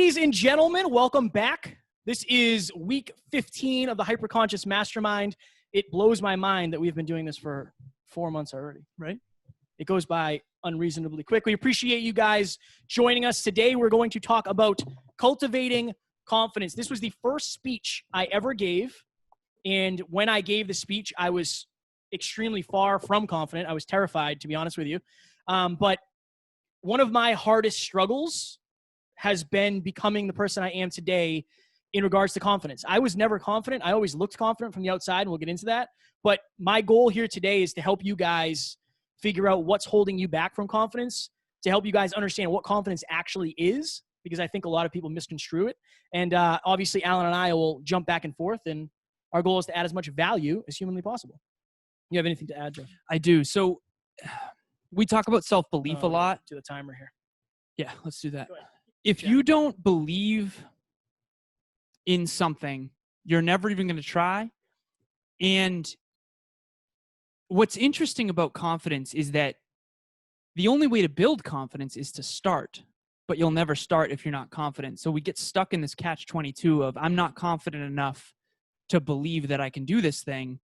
Ladies and gentlemen, welcome back. This is week 15 of the Hyperconscious Mastermind. It blows my mind that we've been doing this for 4 months already, right? It goes by unreasonably quick. We appreciate you guys joining us. Today, we're going to talk about cultivating confidence. This was the first speech I ever gave. And when I gave the speech, I was extremely far from confident. I was terrified, to be honest with you. But one of my hardest struggles has been becoming the person I am today in regards to confidence. I was never confident. I always looked confident from the outside, and we'll get into that. But my goal here today is to help you guys figure out what's holding you back from confidence, to help you guys understand what confidence actually is, because I think a lot of people misconstrue it. And obviously, Alan and I will jump back and forth, and our goal is to add as much value as humanly possible. You have anything to add, Jeff? I do. So we talk about self-belief a lot. To the timer here. Yeah, let's do that. If you don't believe in something, you're never even going to try. And what's interesting about confidence is that the only way to build confidence is to start, but you'll never start if you're not confident. So we get stuck in this catch-22 of I'm not confident enough to believe that I can do this thing.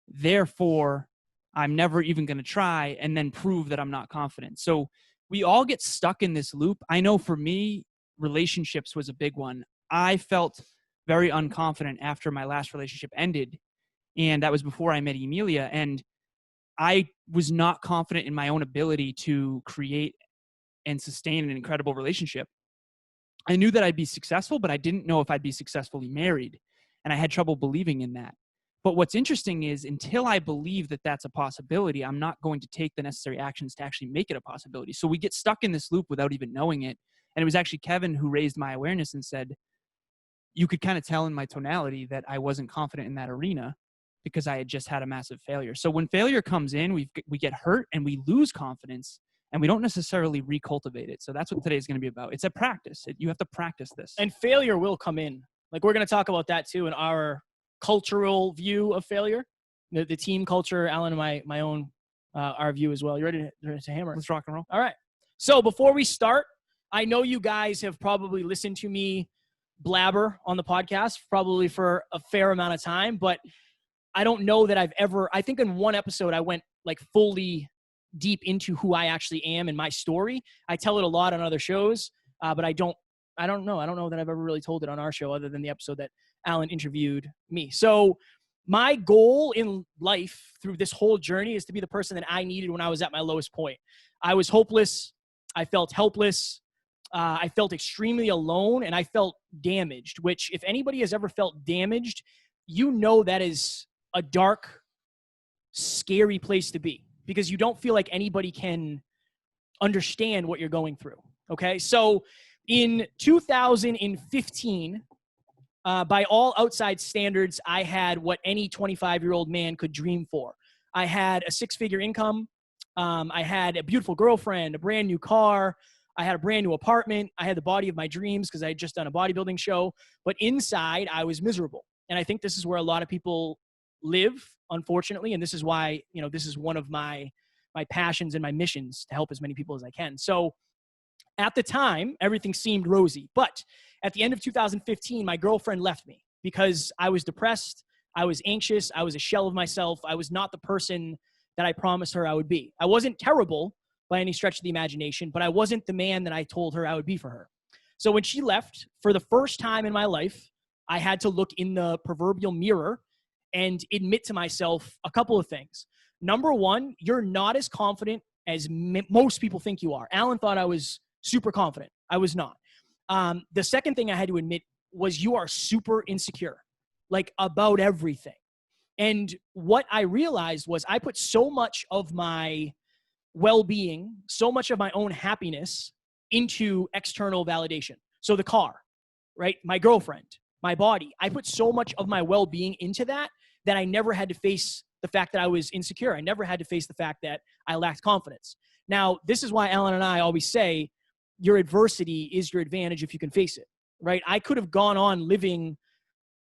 Therefore, I'm never even going to try and then prove that I'm not confident. So we all get stuck in this loop. I know for me, relationships was a big one. I felt very unconfident after my last relationship ended. And that was before I met Emilia. And I was not confident in my own ability to create and sustain an incredible relationship. I knew that I'd be successful, but I didn't know if I'd be successfully married. And I had trouble believing in that. But what's interesting is until I believe that that's a possibility, I'm not going to take the necessary actions to actually make it a possibility. So we get stuck in this loop without even knowing it. And it was actually Kevin who raised my awareness and said, you could kind of tell in my tonality that I wasn't confident in that arena because I had just had a massive failure. So when failure comes in, we get hurt and we lose confidence and we don't necessarily recultivate it. So that's what today is going to be about. It's a practice. You have to practice this. And failure will come in. Like we're going to talk about that too in our cultural view of failure, the team culture, Alan, and my own, our view as well. You ready to hammer? Let's rock and roll. All right. So before we start, I know you guys have probably listened to me blabber on the podcast probably for a fair amount of time, but I don't know that I think in one episode I went like fully deep into who I actually am and my story. I tell it a lot on other shows, but I don't know that I've ever really told it on our show other than the episode that Alan interviewed me. So my goal in life through this whole journey is to be the person that I needed when I was at my lowest point. I was hopeless. I felt helpless. I felt extremely alone, and I felt damaged, which if anybody has ever felt damaged, you know that is a dark, scary place to be because you don't feel like anybody can understand what you're going through. Okay. So in 2015, by all outside standards, I had what any 25-year-old man could dream for. I had a 6-figure income. I had a beautiful girlfriend, a brand new car. I had a brand new apartment. I had the body of my dreams because I had just done a bodybuilding show. But inside, I was miserable. And I think this is where a lot of people live, unfortunately. And this is why, this is one of my passions and my missions to help as many people as I can. So at the time, everything seemed rosy. But at the end of 2015, my girlfriend left me because I was depressed. I was anxious. I was a shell of myself. I was not the person that I promised her I would be. I wasn't terrible by any stretch of the imagination, but I wasn't the man that I told her I would be for her. So when she left, for the first time in my life, I had to look in the proverbial mirror and admit to myself a couple of things. Number one, you're not as confident as most people think you are. Alan thought I was super confident. I was not. The second thing I had to admit was you are super insecure, like about everything. And what I realized was I put so much of my well-being, so much of my own happiness into external validation. So the car, right? My girlfriend, my body. I put so much of my well-being into that I never had to face the fact that I was insecure. I never had to face the fact that I lacked confidence. Now, this is why Alan and I always say your adversity is your advantage if you can face it, right? I could have gone on living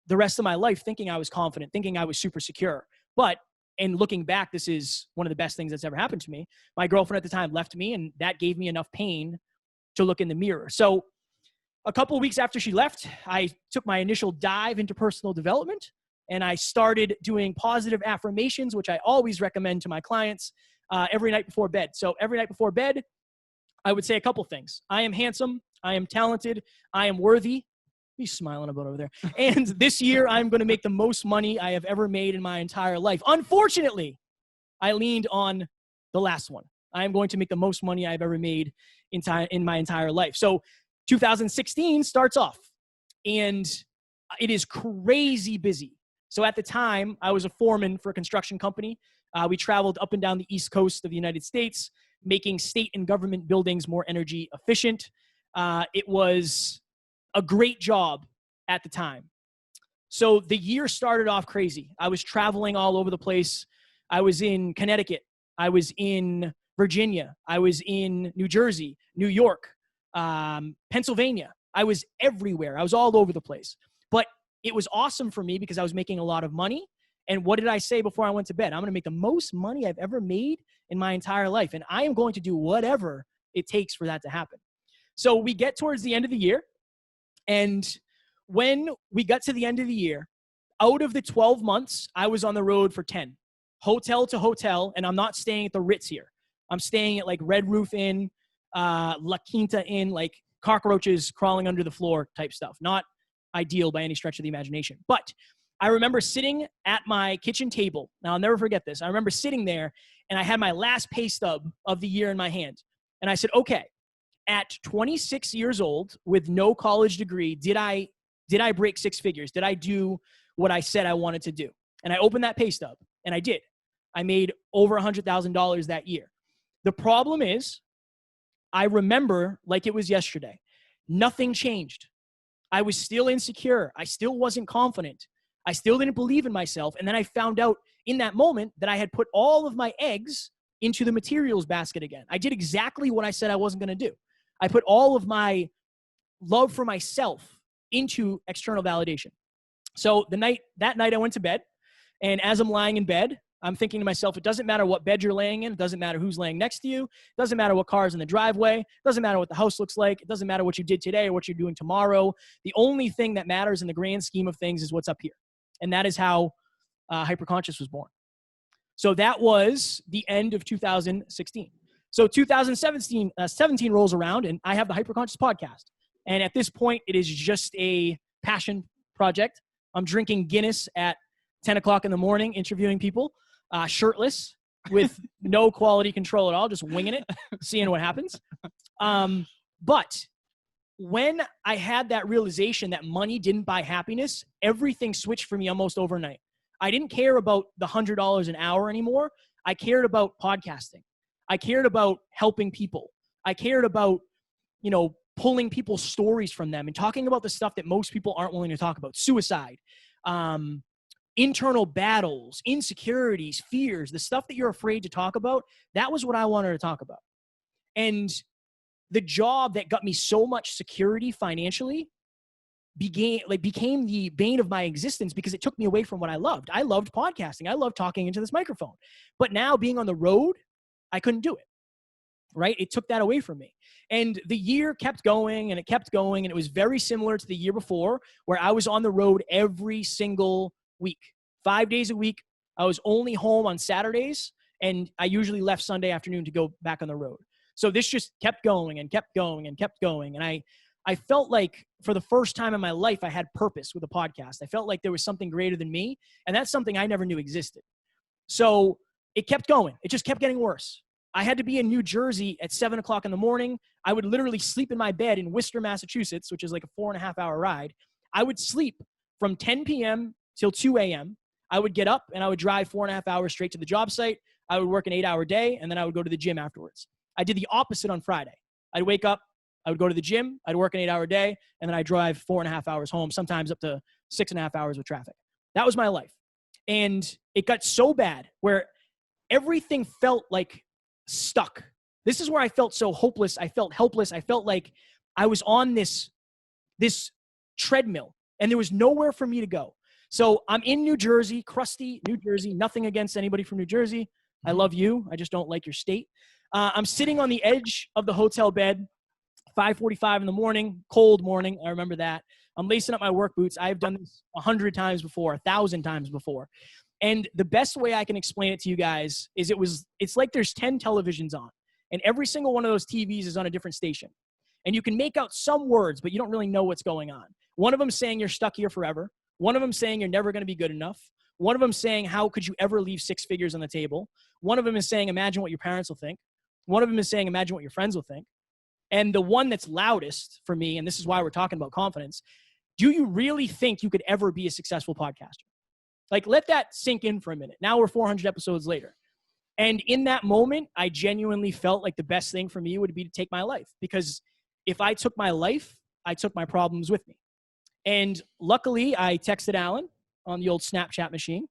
the rest of my life thinking I was confident, thinking I was super secure. But in looking back, this is one of the best things that's ever happened to me. My girlfriend at the time left me, and that gave me enough pain to look in the mirror. So A couple of weeks after she left, I took my initial dive into personal development, and I started doing positive affirmations, which I always recommend to my clients every night before bed. So every night before bed, I would say a couple things. I am handsome. I am talented. I am worthy. He's smiling about over there. And this year, I'm going to make the most money I have ever made in my entire life. Unfortunately, I leaned on the last one. I am going to make the most money I've ever made in my entire life. So 2016 starts off, and it is crazy busy. So at the time, I was a foreman for a construction company. We traveled up and down the East Coast of the United States, making state and government buildings more energy efficient. It was a great job at the time. So the year started off crazy. I was traveling all over the place. I was in Connecticut. I was in Virginia. I was in New Jersey, New York, Pennsylvania. I was everywhere. I was all over the place. But it was awesome for me because I was making a lot of money. And what did I say before I went to bed? I'm going to make the most money I've ever made in my entire life. And I am going to do whatever it takes for that to happen. So we get towards the end of the year. And when we got to the end of the year, out of the 12 months, I was on the road for 10. Hotel to hotel. And I'm not staying at the Ritz here. I'm staying at like Red Roof Inn, La Quinta Inn, like cockroaches crawling under the floor type stuff. Not ideal by any stretch of the imagination. But I remember sitting at my kitchen table. Now, I'll never forget this. I remember sitting there, and I had my last pay stub of the year in my hand. And I said, okay, at 26 years old with no college degree, did I break six figures? Did I do what I said I wanted to do? And I opened that pay stub, and I did. I made over $100,000 that year. The problem is, I remember like it was yesterday. Nothing changed. I was still insecure. I still wasn't confident. I still didn't believe in myself. And then I found out in that moment that I had put all of my eggs into the materials basket again. I did exactly what I said I wasn't going to do. I put all of my love for myself into external validation. So that night I went to bed, and as I'm lying in bed, I'm thinking to myself, it doesn't matter what bed you're laying in. It doesn't matter who's laying next to you. It doesn't matter what car's in the driveway. It doesn't matter what the house looks like. It doesn't matter what you did today or what you're doing tomorrow. The only thing that matters in the grand scheme of things is what's up here. And that is how Hyperconscious was born. So that was the end of 2016. So 2017 rolls around, and I have the Hyperconscious podcast. And at this point, it is just a passion project. I'm drinking Guinness at 10 o'clock in the morning, interviewing people, shirtless, with no quality control at all, just winging it, seeing what happens. But when I had that realization that money didn't buy happiness, everything switched for me almost overnight. I didn't care about the $100 an hour anymore. I cared about podcasting. I cared about helping people. I cared about, pulling people's stories from them and talking about the stuff that most people aren't willing to talk about. Suicide, internal battles, insecurities, fears, the stuff that you're afraid to talk about. That was what I wanted to talk about. And the job that got me so much security financially became the bane of my existence because it took me away from what I loved. I loved podcasting. I loved talking into this microphone. But now being on the road, I couldn't do it, right? It took that away from me. And the year kept going and it kept going. And it was very similar to the year before where I was on the road every single week, 5 days a week. I was only home on Saturdays, and I usually left Sunday afternoon to go back on the road. So this just kept going and kept going and kept going. And I felt like for the first time in my life, I had purpose with a podcast. I felt like there was something greater than me. And that's something I never knew existed. So it kept going. It just kept getting worse. I had to be in New Jersey at 7 o'clock in the morning. I would literally sleep in my bed in Worcester, Massachusetts, which is like a 4.5-hour ride. I would sleep from 10 p.m. till 2 a.m. I would get up and I would drive 4.5 hours straight to the job site. I would work an 8-hour day, and then I would go to the gym afterwards. I did the opposite on Friday. I'd wake up, I would go to the gym, I'd work an 8-hour day, and then I'd drive 4.5 hours home, sometimes up to 6.5 hours with traffic. That was my life. And it got so bad where everything felt like stuck. This is where I felt so hopeless. I felt helpless. I felt like I was on this treadmill, and there was nowhere for me to go. So I'm in New Jersey, crusty New Jersey, nothing against anybody from New Jersey. I love you. I just don't like your state. I'm sitting on the edge of the hotel bed 5:45 in the morning, cold morning. I remember that. I'm lacing up my work boots. I've done this 100 times before, 1,000 times before. And the best way I can explain it to you guys is it's like there's 10 televisions on, and every single one of those TVs is on a different station. And you can make out some words, but you don't really know what's going on. One of them saying you're stuck here forever. One of them saying you're never going to be good enough. One of them saying, how could you ever leave 6 figures on the table? One of them is saying, imagine what your parents will think. One of them is saying, imagine what your friends will think. And the one that's loudest for me, and this is why we're talking about confidence, do you really think you could ever be a successful podcaster? Like, let that sink in for a minute. Now we're 400 episodes later. And in that moment, I genuinely felt like the best thing for me would be to take my life. Because if I took my life, I took my problems with me. And luckily, I texted Alan on the old Snapchat machine.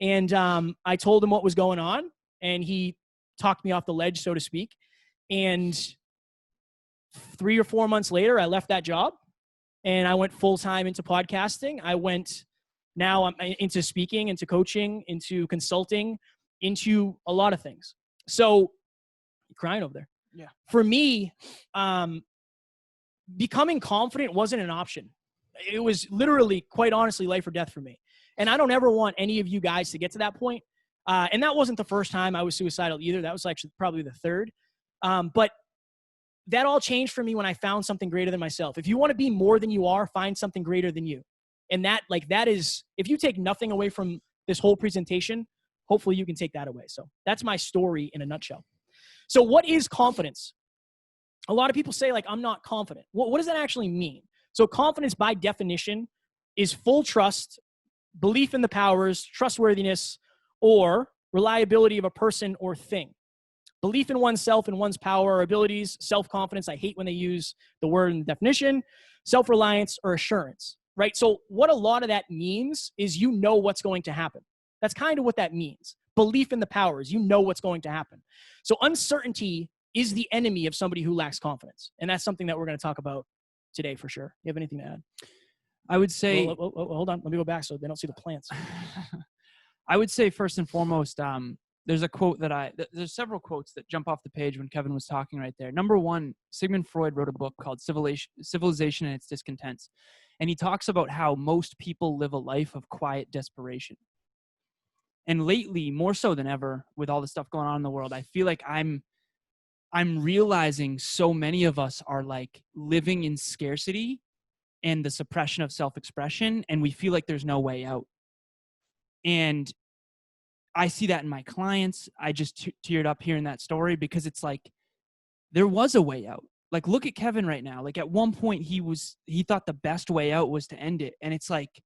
And I told him what was going on. And he talked me off the ledge, so to speak. And 3 or 4 months later, I left that job. And I went full-time into podcasting. Now I'm into speaking, into coaching, into consulting, into a lot of things. So, you're crying over there. Yeah. For me, becoming confident wasn't an option. It was literally, quite honestly, life or death for me. And I don't ever want any of you guys to get to that point. And that wasn't the first time I was suicidal either. That was actually probably the third. But that all changed for me when I found something greater than myself. If you want to be more than you are, find something greater than you. And that is, if you take nothing away from this whole presentation, hopefully you can take that away. So that's my story in a nutshell. So what is confidence? A lot of people say, like, I'm not confident. What does that actually mean? So confidence, by definition, is full trust, belief in the powers, trustworthiness, or reliability of a person or thing. Belief in oneself and one's power or abilities, self-confidence. I hate when they use the word in the definition. Self-reliance or assurance, right? So what a lot of that means is you know what's going to happen. That's kind of what that means. Belief in the powers. You know what's going to happen. So uncertainty is the enemy of somebody who lacks confidence. And that's something that we're going to talk about today for sure. You have anything to add? I would say... hold on. Let me go back so they don't see the plants. I would say first and foremost, there's a quote there's several quotes that jump off the page when Kevin was talking right there. Number one, Sigmund Freud wrote a book called Civilization and Its Discontents. And he talks about how most people live a life of quiet desperation. And lately, more so than ever, with all the stuff going on in the world, I feel like I'm realizing so many of us are like living in scarcity and the suppression of self-expression, and we feel like there's no way out. And I see that in my clients. I just teared up hearing that story because it's like there was a way out. Like, look at Kevin right now. Like, at one point he thought the best way out was to end it. And it's like,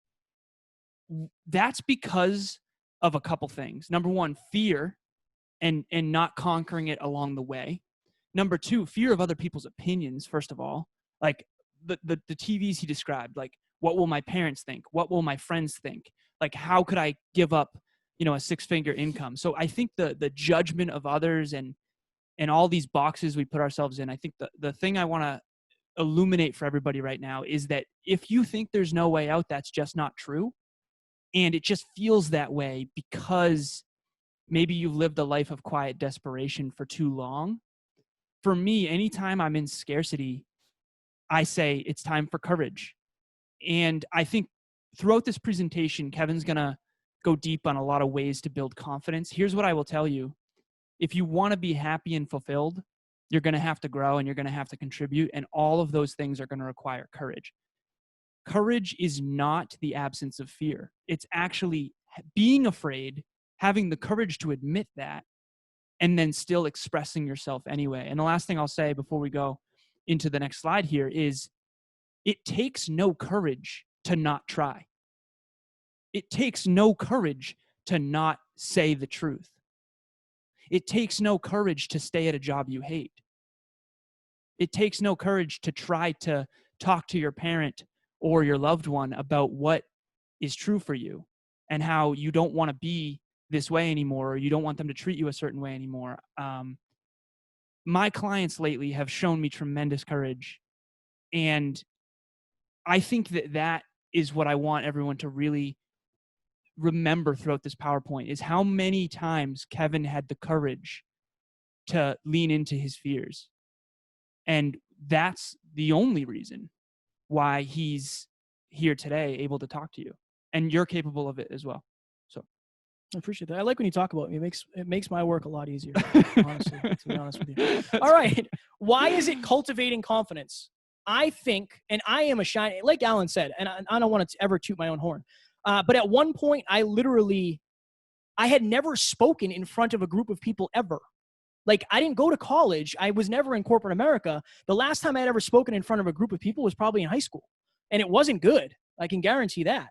that's because of a couple things. Number one, fear and not conquering it along the way. Number two, fear of other people's opinions, first of all. Like the TVs he described, like, what will my parents think? What will my friends think? Like, how could I give up, a 6-figure income? So I think the judgment of others and all these boxes we put ourselves in, I think the thing I want to illuminate for everybody right now is that if you think there's no way out, that's just not true. And it just feels that way because maybe you've lived a life of quiet desperation for too long. For me, anytime I'm in scarcity, I say it's time for courage. And I think throughout this presentation, Kevin's going to go deep on a lot of ways to build confidence. Here's what I will tell you. If you want to be happy and fulfilled, you're going to have to grow and you're going to have to contribute. And all of those things are going to require courage. Courage is not the absence of fear. It's actually being afraid, having the courage to admit that, and then still expressing yourself anyway. And the last thing I'll say before we go into the next slide here is it takes no courage to not try. It takes no courage to not say the truth. It takes no courage to stay at a job you hate. It takes no courage to try to talk to your parent or your loved one about what is true for you and how you don't want to be this way anymore, or you don't want them to treat you a certain way anymore. My clients lately have shown me tremendous courage. And I think that is what I want everyone to really remember throughout this PowerPoint, is how many times Kevin had the courage to lean into his fears. And that's the only reason why he's here today, able to talk to you, and you're capable of it as well. So I appreciate that. I like when you talk about me. It makes my work a lot easier, honestly, to be honest with you. All right. Why is it cultivating confidence? I think, and I am a shiny, like Alan said, and I don't want to ever toot my own horn, but at one point I had never spoken in front of a group of people ever. Like, I didn't go to college. I was never in corporate America. The last time I had ever spoken in front of a group of people was probably in high school. And it wasn't good. I can guarantee that.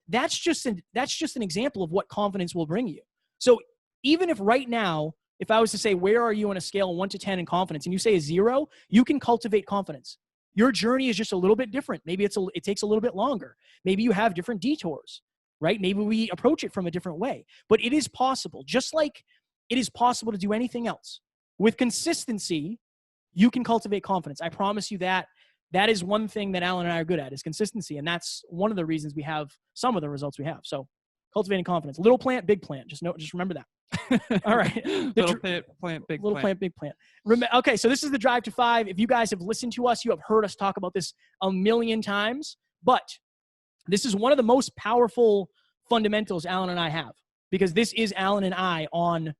That's just an example of what confidence will bring you. So even if right now, if I was to say, where are you on a scale of 1 to 10 in confidence, and you say a 0, you can cultivate confidence. Your journey is just a little bit different. Maybe it takes a little bit longer. Maybe you have different detours, right? Maybe we approach it from a different way. But it is possible. Just like it is possible to do anything else. With consistency, you can cultivate confidence. I promise you that. That is one thing that Alan and I are good at, is consistency. And that's one of the reasons we have some of the results we have. So cultivating confidence. Little plant, big plant. Just remember that. All right. Little plant, big plant. Okay, so this is the Drive to 5. If you guys have listened to us, you have heard us talk about this a million times. But this is one of the most powerful fundamentals Alan and I have, because this is Alan and I on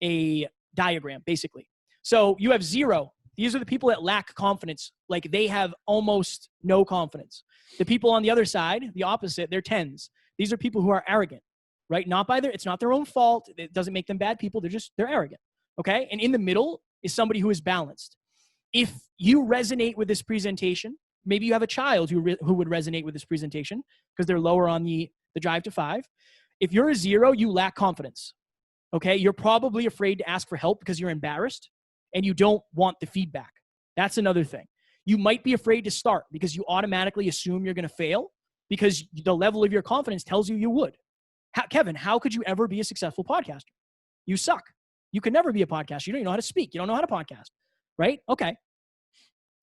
a diagram, basically. So you have 0. These are the people that lack confidence. Like, they have almost no confidence. The people on the other side, the opposite, they're 10s. These are people who are arrogant, right? It's not their own fault. It doesn't make them bad people. They're arrogant. Okay. And in the middle is somebody who is balanced. If you resonate with this presentation, maybe you have a child who would resonate with this presentation because they're lower on the Drive to 5. If you're a 0, you lack confidence. Okay. You're probably afraid to ask for help because you're embarrassed and you don't want the feedback. That's another thing. You might be afraid to start because you automatically assume you're going to fail because the level of your confidence tells you would. Kevin, how could you ever be a successful podcaster? You suck. You could never be a podcaster. You don't even know how to speak. You don't know how to podcast, right? Okay.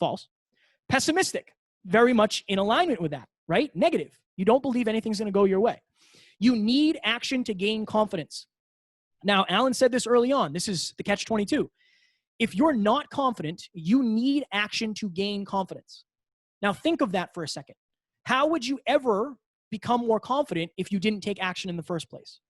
False. Pessimistic. Very much in alignment with that, right? Negative. You don't believe anything's going to go your way. You need action to gain confidence. Now, Alan said this early on. This is the catch-22. If you're not confident, you need action to gain confidence. Now, think of that for a second. How would you ever become more confident if you didn't take action in the first place?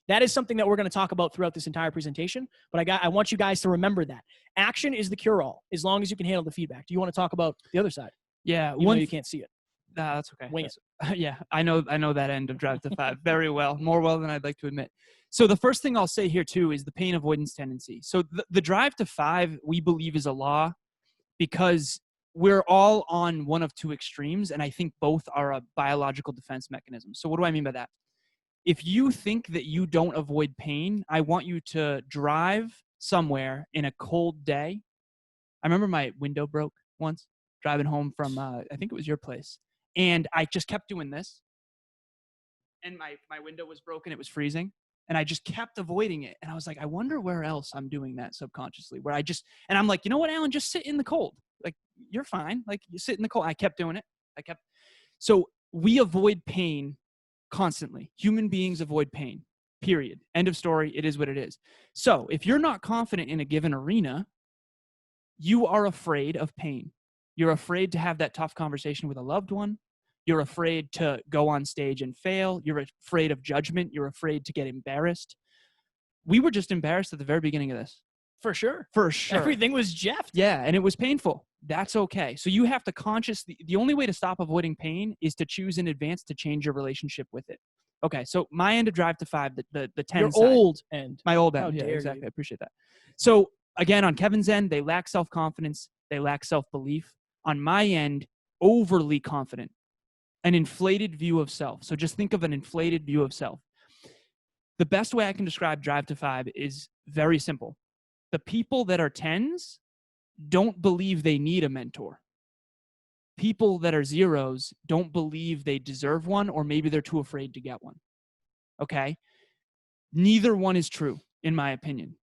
That is something that we're going to talk about throughout this entire presentation, but I want you guys to remember that. Action is the cure-all, as long as you can handle the feedback. Do you want to talk about the other side? Yeah. Even though you can't see it. Nah, that's okay. Wing it. Yeah, I know that end of Drive to 5 very well, more well than I'd like to admit. So the first thing I'll say here too is the pain avoidance tendency. So the Drive to 5, we believe, is a law because we're all on one of two extremes, and I think both are a biological defense mechanism. So what do I mean by that? If you think that you don't avoid pain, I want you to drive somewhere in a cold day. I remember my window broke once driving home from, I think it was your place. And I just kept doing this. And my window was broken. It was freezing. And I just kept avoiding it. And I was like, I wonder where else I'm doing that subconsciously. And I'm like, you know what, Alan, just sit in the cold. Like, you're fine. Like, you sit in the cold. I kept doing it. So we avoid pain constantly. Human beings avoid pain, period. End of story. It is what it is. So if you're not confident in a given arena, you are afraid of pain. You're afraid to have that tough conversation with a loved one. You're afraid to go on stage and fail. You're afraid of judgment. You're afraid to get embarrassed. We were just embarrassed at the very beginning of this. For sure. Everything was Jeff. Yeah, and it was painful. That's okay. So you have to the only way to stop avoiding pain is to choose in advance to change your relationship with it. Okay, so my end of Drive to 5, the 10 Your side. old end. My old end. How Yeah, dare exactly. you. I appreciate that. So again, on Kevin's end, they lack self-confidence. They lack self-belief. On my end, overly confident. An inflated view of self. So just think of an inflated view of self. The best way I can describe Drive to 5 is very simple. The people that are 10s don't believe they need a mentor. People that are 0s don't believe they deserve one, or maybe they're too afraid to get one. Okay? Neither one is true, in my opinion.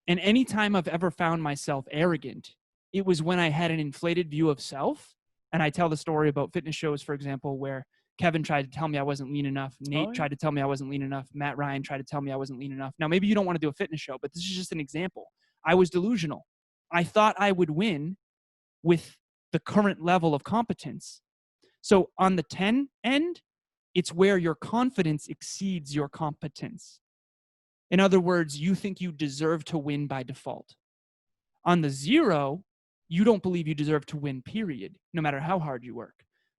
And anytime I've ever found myself arrogant, it was when I had an inflated view of self. And I tell the story about fitness shows, for example, where Kevin tried to tell me I wasn't lean enough. Nate tried to tell me I wasn't lean enough. Matt Ryan tried to tell me I wasn't lean enough. Now, maybe you don't want to do a fitness show, but this is just an example. I was delusional. I thought I would win with the current level of competence. So on the 10 end, it's where your confidence exceeds your competence. In other words, you think you deserve to win by default. On the 0, you don't believe you deserve to win, period, no matter how hard you work.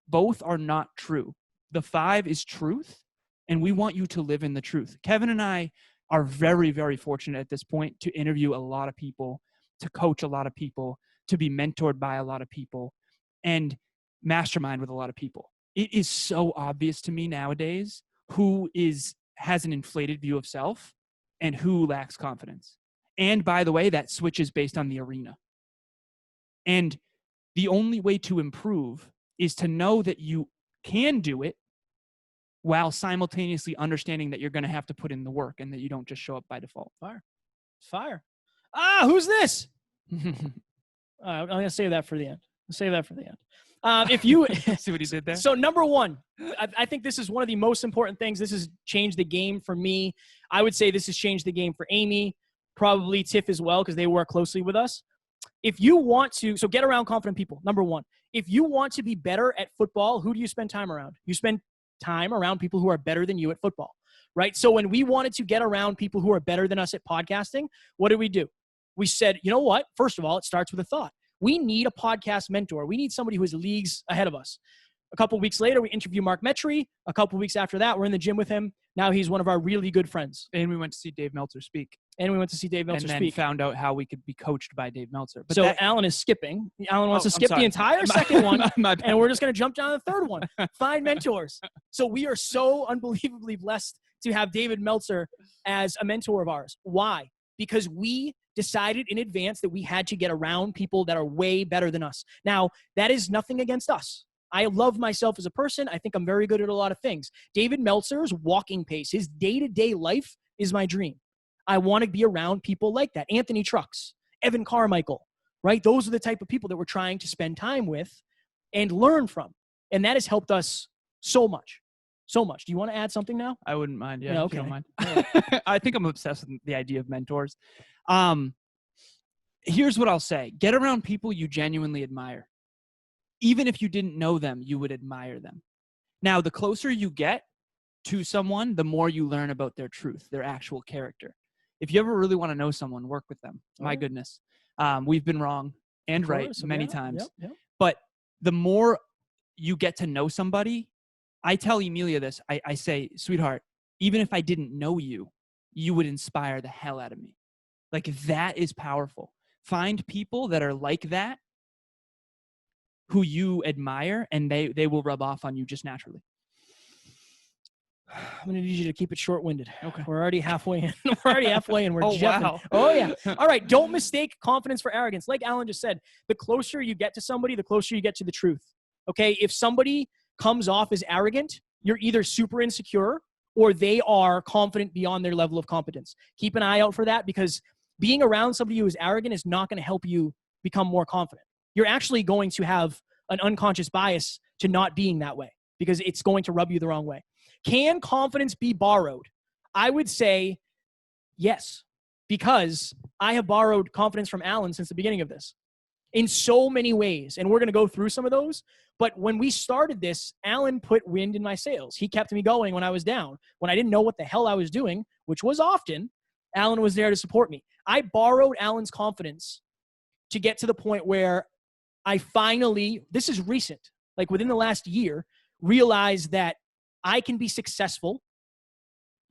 Both are not true. The 5 is truth, and we want you to live in the truth. Kevin and I are very, very fortunate at this point to interview a lot of people, to coach a lot of people, to be mentored by a lot of people, and mastermind with a lot of people. It is so obvious to me nowadays who has an inflated view of self and who lacks confidence. And by the way, that switches based on the arena. And the only way to improve is to know that you can do it while simultaneously understanding that you're going to have to put in the work and that you don't just show up by default. Fire. Ah, who's this? I'm going to save that for the end. If you see what he did there. So number 1, I think this is one of the most important things. This has changed the game for me. I would say this has changed the game for Amy, probably Tiff as well, because they work closely with us. If you want to, so get around confident people. Number 1, if you want to be better at football, who do you spend time around? You spend time around people who are better than you at football, right? So when we wanted to get around people who are better than us at podcasting, what did we do? We said, you know what? First of all, it starts with a thought. We need a podcast mentor. We need somebody who is leagues ahead of us. A couple of weeks later, we interview Mark Metry. A couple of weeks after that, we're in the gym with him. Now he's one of our really good friends. And we went to see Dave Meltzer speak. And then found out how we could be coached by Dave Meltzer. But so Alan is skipping. Alan wants to skip the entire second one, and we're just going to jump down to the third one. Find mentors. So we are so unbelievably blessed to have David Meltzer as a mentor of ours. Why? Because we decided in advance that we had to get around people that are way better than us. Now, that is nothing against us. I love myself as a person. I think I'm very good at a lot of things. David Meltzer's walking pace, his day-to-day life is my dream. I want to be around people like that. Anthony Trucks, Evan Carmichael, right? Those are the type of people that we're trying to spend time with and learn from. And that has helped us so much. So much. Do you want to add something now? I wouldn't mind. Yeah, okay. If you don't mind. I think I'm obsessed with the idea of mentors. Here's what I'll say. Get around people you genuinely admire. Even if you didn't know them, you would admire them. Now, the closer you get to someone, the more you learn about their truth, their actual character. If you ever really want to know someone, work with them. My goodness. We've been wrong and right many times. Yep. But the more you get to know somebody, I tell Emilia this. I say, sweetheart, even if I didn't know you, you would inspire the hell out of me. Like, that is powerful. Find people that are like that, who you admire, and they will rub off on you just naturally. I'm going to need you to keep it short-winded. Okay. We're already halfway in. We're jeffing. Wow. Oh, yeah. All right. Don't mistake confidence for arrogance. Like Alan just said, the closer you get to somebody, the closer you get to the truth. Okay? If somebody comes off as arrogant, you're either super insecure or they are confident beyond their level of competence. Keep an eye out for that, because being around somebody who is arrogant is not going to help you become more confident. You're actually going to have an unconscious bias to not being that way, because it's going to rub you the wrong way. Can confidence be borrowed? I would say yes, because I have borrowed confidence from Alan since the beginning of this in so many ways. And we're going to go through some of those. But when we started this, Alan put wind in my sails. He kept me going when I was down, when I didn't know what the hell I was doing, which was often. Alan was there to support me. I borrowed Alan's confidence to get to the point where I finally, this is recent, like within the last year, realized that I can be successful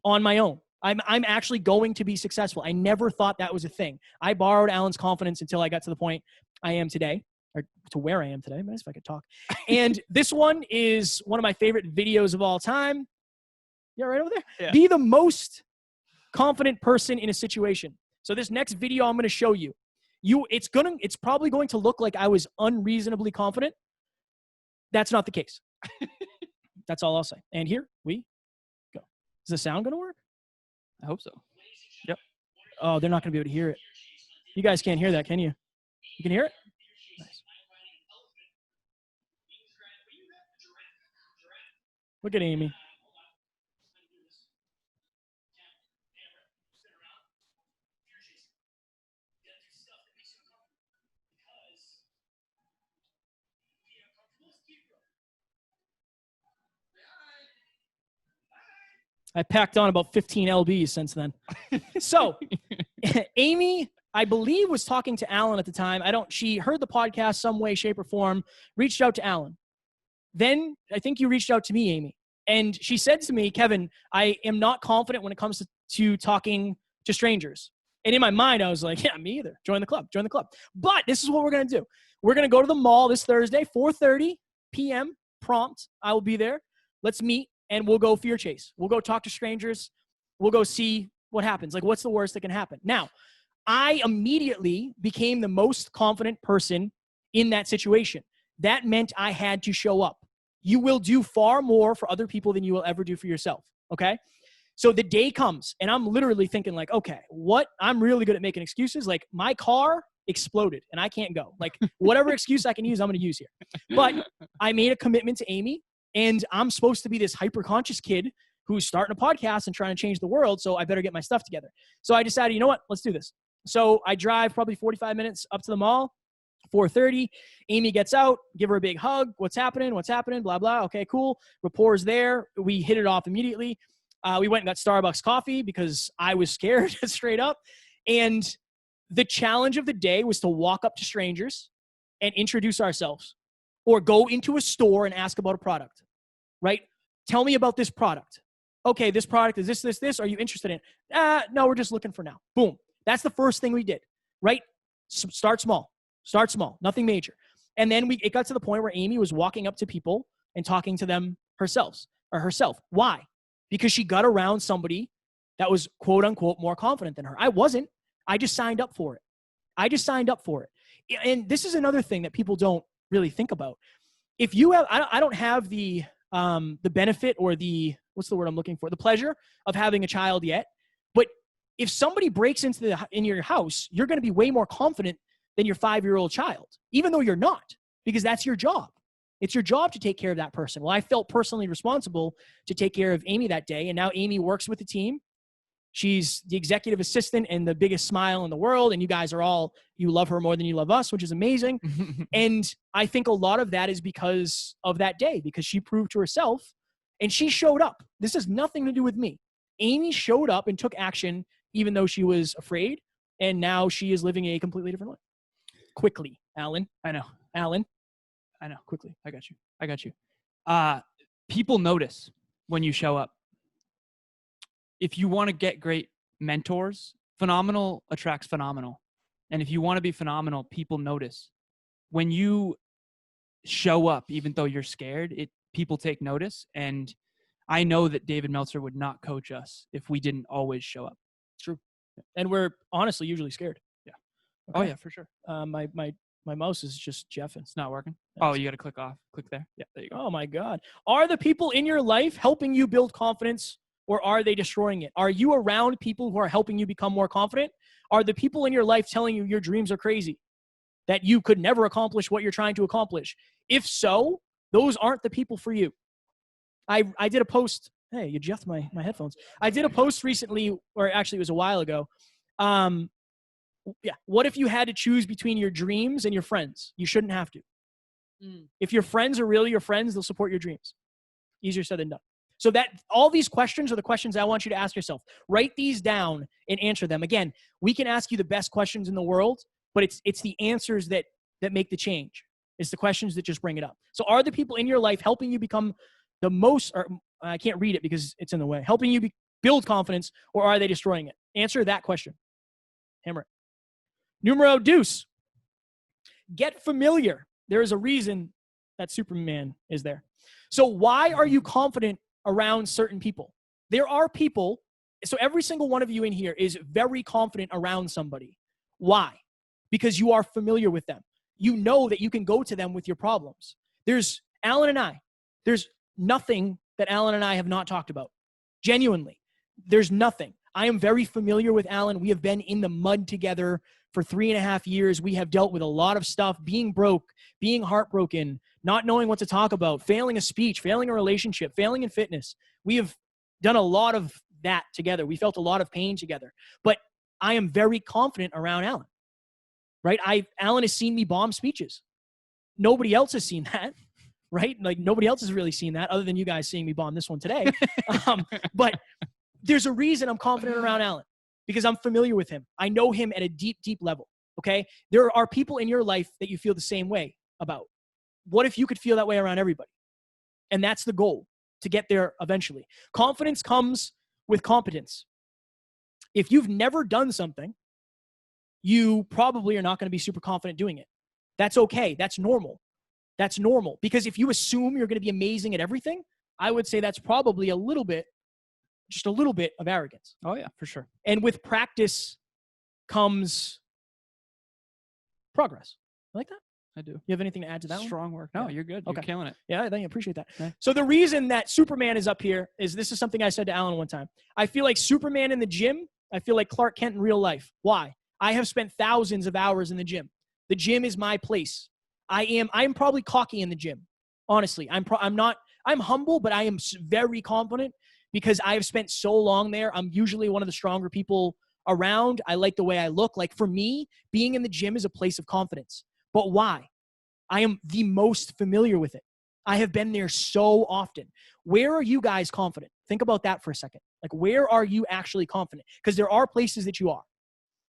on my own. I'm actually going to be successful. I never thought that was a thing. I borrowed Alan's confidence until I got to the point I am today, or to where I am today. Nice if I could talk. And this one is one of my favorite videos of all time. Yeah, right over there. Yeah. Be the most confident person in a situation. So this next video I'm going to show you, it's probably going to look like I was unreasonably confident. That's not the case. That's all I'll say. And here we go. Is the sound going to work? I hope so. Yep. Oh, they're not going to be able to hear it. You guys can't hear that, can you? You can hear it? Nice. Look at Amy. I packed on about 15 lbs since then. So Amy, I believe, was talking to Alan at the time. She heard the podcast some way, shape, or form, reached out to Alan. Then I think you reached out to me, Amy. And she said to me, Kevin, I am not confident when it comes to talking to strangers. And in my mind, I was like, yeah, me either. Join the club. But this is what we're going to do. We're going to go to the mall this Thursday, 4:30 p.m. prompt. I will be there. Let's meet and we'll go fear chase. We'll go talk to strangers. We'll go see what happens. Like, what's the worst that can happen? Now, I immediately became the most confident person in that situation. That meant I had to show up. You will do far more for other people than you will ever do for yourself, okay? So the day comes, and I'm literally thinking like, okay, I'm really good at making excuses. Like, my car exploded, and I can't go. Like, whatever excuse I can use, I'm going to use here. But I made a commitment to Amy, and I'm supposed to be this hyper-conscious kid who's starting a podcast and trying to change the world, so I better get my stuff together. So I decided, you know what? Let's do this. So I drive probably 45 minutes up to the mall. 4:30, Amy gets out, give her a big hug. What's happening? Blah, blah. Okay, cool. Rapport's there. We hit it off immediately. We went and got Starbucks coffee because I was scared straight up. And the challenge of the day was to walk up to strangers and introduce ourselves or go into a store and ask about a product, right? Tell me about this product. Okay, this product is this. Are you interested in it? No, we're just looking for now. Boom. That's the first thing we did, right? Start small, nothing major. And then it got to the point where Amy was walking up to people and talking to them herself. Why? Because she got around somebody that was quote unquote more confident than her. I wasn't. I just signed up for it. And this is another thing that people don't really think about. If you have, I don't have the benefit or the pleasure of having a child yet. But if somebody breaks into your house, you're going to be way more confident than your 5-year-old child, even though you're not, because that's your job. It's your job to take care of that person. Well, I felt personally responsible to take care of Amy that day. And now Amy works with the team. She's the executive assistant and the biggest smile in the world. And you guys you love her more than you love us, which is amazing. And I think a lot of that is because of that day, because she proved to herself and she showed up. This has nothing to do with me. Amy showed up and took action, even though she was afraid. And now she is living a completely different life. Quickly, Alan. I know. Alan. I know. Quickly. I got you. People notice when you show up. If you want to get great mentors, phenomenal attracts phenomenal. And if you want to be phenomenal, people notice. When you show up, even though you're scared, people take notice. And I know that David Meltzer would not coach us if we didn't always show up. It's true. And we're honestly usually scared. Yeah. Okay. Oh yeah, for sure. My mouse is just jeffing. It's not working. Oh, you got to click off. Click there. Yeah, there you go. Oh my God. Are the people in your life helping you build confidence, or are they destroying it? Are you around people who are helping you become more confident? Are the people in your life telling you your dreams are crazy, that you could never accomplish what you're trying to accomplish? If so, those aren't the people for you. I did a post. Hey, you jeffed my headphones. I did a post recently, or actually it was a while ago. What if you had to choose between your dreams and your friends? You shouldn't have to. If your friends are really your friends, they'll support your dreams. Easier said than done. So that all these questions are the questions I want you to ask yourself. Write these down and answer them. Again, we can ask you the best questions in the world, but it's the answers that make the change. It's the questions that just bring it up. So are the people in your life helping you become the most, or I can't read it because it's in the way, helping you build confidence, or are they destroying it? Answer that question. Hammer it. Numero deuce. Get familiar. There is a reason that Superman is there. So why are you confident around certain people? There are people, so every single one of you in here is very confident around somebody. Why? Because you are familiar with them. You know that you can go to them with your problems. There's Alan and I. There's nothing that Alan and I have not talked about. Genuinely. There's nothing. I am very familiar with Alan. We have been in the mud together for 3.5 years. We have dealt with a lot of stuff, being broke, being heartbroken, not knowing what to talk about, failing a speech, failing a relationship, failing in fitness. We have done a lot of that together. We felt a lot of pain together. But I am very confident around Alan, right? Alan has seen me bomb speeches. Nobody else has seen that. right? Like nobody else has really seen that other than you guys seeing me bomb this one today. But there's a reason I'm confident around Alan, because I'm familiar with him. I know him at a deep, deep level. Okay. There are people in your life that you feel the same way about. What if you could feel that way around everybody? And that's the goal, to get there eventually. Confidence comes with competence. If you've never done something, you probably are not going to be super confident doing it. That's okay. That's normal. That's normal. Because if you assume you're going to be amazing at everything, I would say that's probably just a little bit of arrogance. Oh yeah, for sure. And with practice comes progress. I like that. I do. You have anything to add to that? Strong work. No, Yeah. you're good. Okay. You're killing it. Yeah, I appreciate that. Okay. So the reason that Superman is up here is, this is something I said to Alan one time. I feel like Superman in the gym. I feel like Clark Kent in real life. Why? I have spent thousands of hours in the gym. The gym is my place. I'm probably cocky in the gym. Honestly, I'm humble, but I am very confident because I have spent so long there. I'm usually one of the stronger people around. I like the way I look. Like for me, being in the gym is a place of confidence. But why? I am the most familiar with it. I have been there so often. Where are you guys confident? Think about that for a second. Like, where are you actually confident? Because there are places that you are.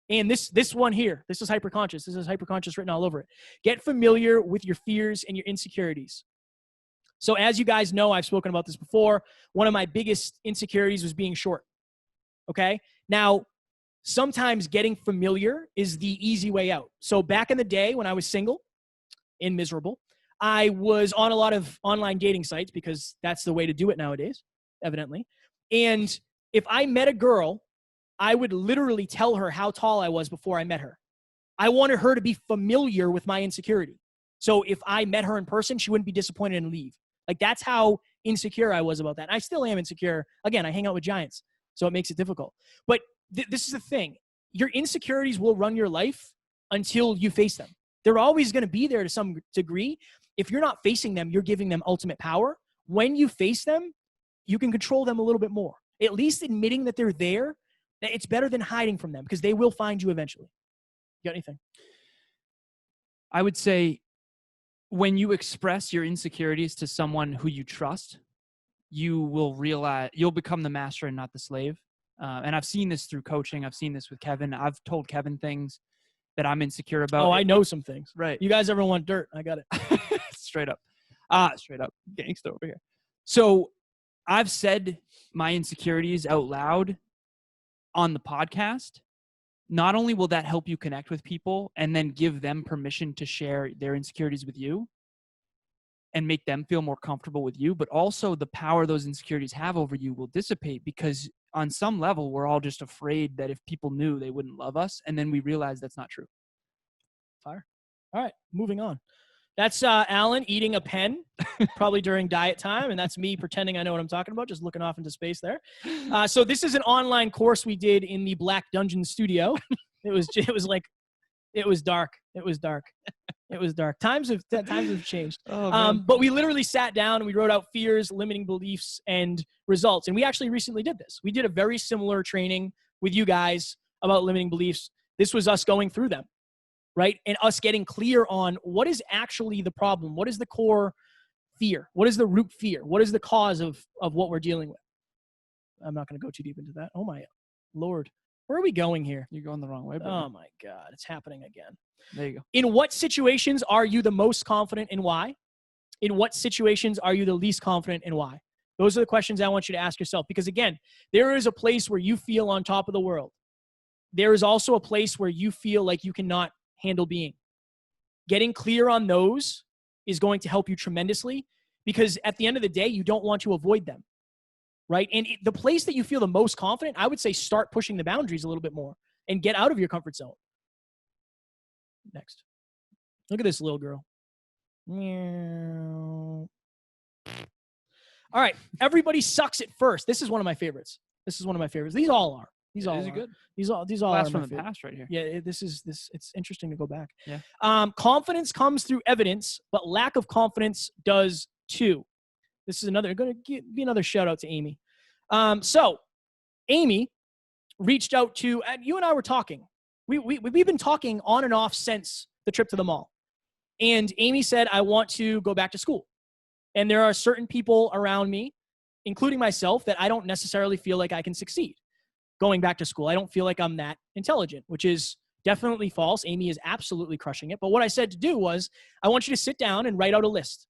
And this one here, this is hyperconscious. This is hyperconscious written all over it. Get familiar with your fears and your insecurities. So as you guys know, I've spoken about this before. One of my biggest insecurities was being short. Okay? Now, sometimes getting familiar is the easy way out. So back in the day when I was single and miserable, I was on a lot of online dating sites because that's the way to do it nowadays, evidently. And if I met a girl, I would literally tell her how tall I was before I met her. I wanted her to be familiar with my insecurity. So if I met her in person, she wouldn't be disappointed and leave. Like, that's how insecure I was about that. And I still am insecure. Again, I hang out with giants, so it makes it difficult. But this is the thing. Your insecurities will run your life until you face them. They're always going to be there to some degree. If you're not facing them, you're giving them ultimate power. When you face them, you can control them a little bit more. At least admitting that they're there, it's better than hiding from them, because they will find you eventually. You got anything? I would say when you express your insecurities to someone who you trust, you will realize you'll become the master and not the slave. And I've seen this through coaching. I've seen this with Kevin. I've told Kevin things that I'm insecure about. Oh, I know some things. Right. You guys ever want dirt? I got it. Straight up. Straight up. Gangsta over here. So I've said my insecurities out loud on the podcast. Not only will that help you connect with people and then give them permission to share their insecurities with you and make them feel more comfortable with you, but also the power those insecurities have over you will dissipate, because on some level, we're all just afraid that if people knew, they wouldn't love us. And then we realize that's not true. Fire. All right, moving on. That's Alan eating a pen, probably during diet time, and that's me pretending I know what I'm talking about, just looking off into space there. So this is an online course we did in the Black Dungeon studio. It was dark. It was dark. It was dark. Times have changed. Oh, but we literally sat down and we wrote out fears, limiting beliefs, and results. And we actually recently did this. We did a very similar training with you guys about limiting beliefs. This was us going through them, right? And us getting clear on what is actually the problem. What is the core fear? What is the root fear? What is the cause of what we're dealing with? I'm not going to go too deep into that. Oh my Lord. Where are we going here? You're going the wrong way. Oh my God. It's happening again. There you go. In what situations are you the most confident and why? In what situations are you the least confident and why? Those are the questions I want you to ask yourself, because again, there is a place where you feel on top of the world. There is also a place where you feel like you cannot handle being. Getting clear on those is going to help you tremendously, because at the end of the day, you don't want to avoid them, right? And the place that you feel the most confident, I would say start pushing the boundaries a little bit more and get out of your comfort zone. Next. Look at this little girl. Meow. All right. Everybody sucks at first. This is one of my favorites. These all are. These all are good. These all Blast are from my the favorite. past right here. Yeah, it's interesting to go back. Yeah. Confidence comes through evidence, but lack of confidence does too. This is going to be another shout out to Amy. So Amy reached out to, and you and I were talking. We've been talking on and off since the trip to the mall. And Amy said, I want to go back to school. And there are certain people around me, including myself, that I don't necessarily feel like I can succeed going back to school. I don't feel like I'm that intelligent, which is definitely false. Amy is absolutely crushing it. But what I said to do was, I want you to sit down and write out a list.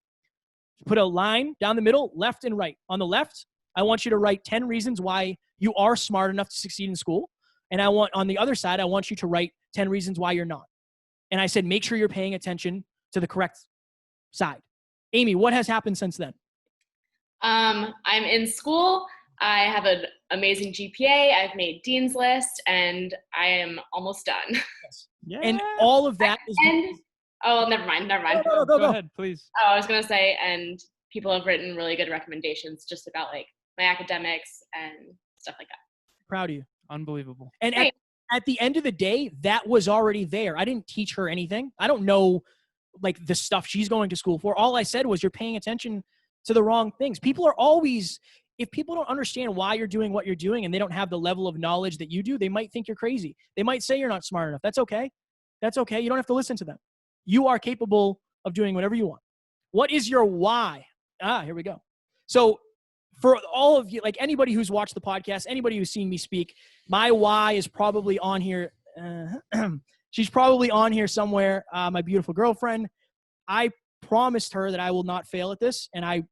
Put a line down the middle, left and right. On the left, I want you to write 10 reasons why you are smart enough to succeed in school. And on the other side, I want you to write 10 reasons why you're not. And I said, make sure you're paying attention to the correct side. Amy, what has happened since then? I'm in school. I have an amazing GPA. I've made Dean's List, and I am almost done. Yes. Yeah. And all of that is... Oh, never mind. Go ahead, please. Oh, I was going to say, and people have written really good recommendations just about like my academics and stuff like that. Proud of you. Unbelievable. And at the end of the day, that was already there. I didn't teach her anything. I don't know like the stuff she's going to school for. All I said was, you're paying attention to the wrong things. People are always, if people don't understand why you're doing what you're doing and they don't have the level of knowledge that you do, they might think you're crazy. They might say you're not smart enough. That's okay. That's okay. You don't have to listen to them. You are capable of doing whatever you want. What is your why? Here we go. So for all of you, like anybody who's watched the podcast, anybody who's seen me speak, my why is probably on here. She's probably on here somewhere. My beautiful girlfriend. I promised her that I will not fail at this. And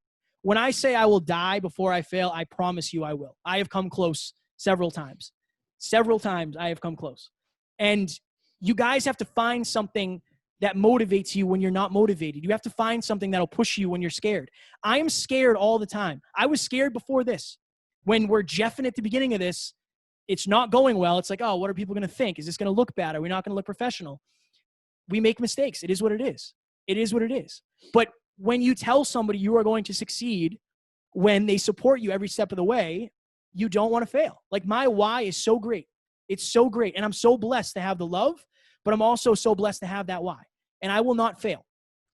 when I say I will die before I fail, I promise you I will. I have come close several times. Several times I have come close. And you guys have to find something that motivates you when you're not motivated. You have to find something that'll push you when you're scared. I am scared all the time. I was scared before this. When we're Jeffing at the beginning of this, it's not going well. It's like, oh, what are people going to think? Is this going to look bad? Are we not going to look professional? We make mistakes. It is what it is. It is what it is. But when you tell somebody you are going to succeed, when they support you every step of the way, you don't want to fail. Like my why is so great. It's so great. And I'm so blessed to have the love, but I'm also so blessed to have that why. And I will not fail.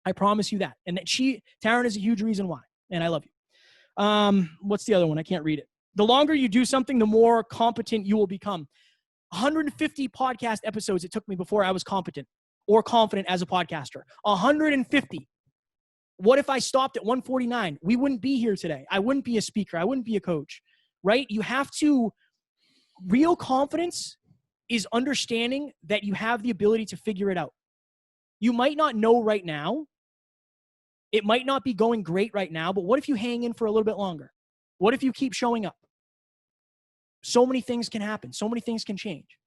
I promise you that. And that Taryn is a huge reason why. And I love you. What's the other one? I can't read it. The longer you do something, the more competent you will become. 150 podcast episodes it took me before I was competent or confident as a podcaster. 150. What if I stopped at 149? We wouldn't be here today. I wouldn't be a speaker. I wouldn't be a coach, right? You have to, real confidence is understanding that you have the ability to figure it out. You might not know right now. It might not be going great right now, but what if you hang in for a little bit longer? What if you keep showing up? So many things can happen. So many things can change.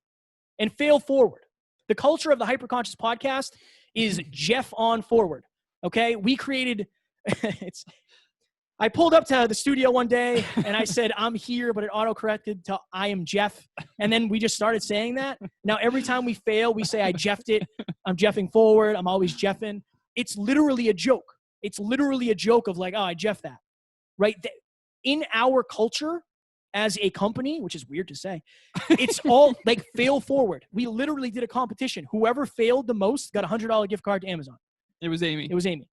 And fail forward. The culture of the Hyperconscious podcast is Jeff on forward. Okay? We created, I pulled up to the studio one day and I said, I'm here, but it auto-corrected to I am Jeff. And then we just started saying that. Now, every time we fail, we say, I Jeffed it. I'm Jeffing forward. I'm always Jeffing. It's literally a joke. It's literally a joke of like, oh, I Jeff that. Right? In our culture as a company, which is weird to say, it's all like fail forward. We literally did a competition. Whoever failed the most got a $100 gift card to Amazon. It was Amy. It was Amy.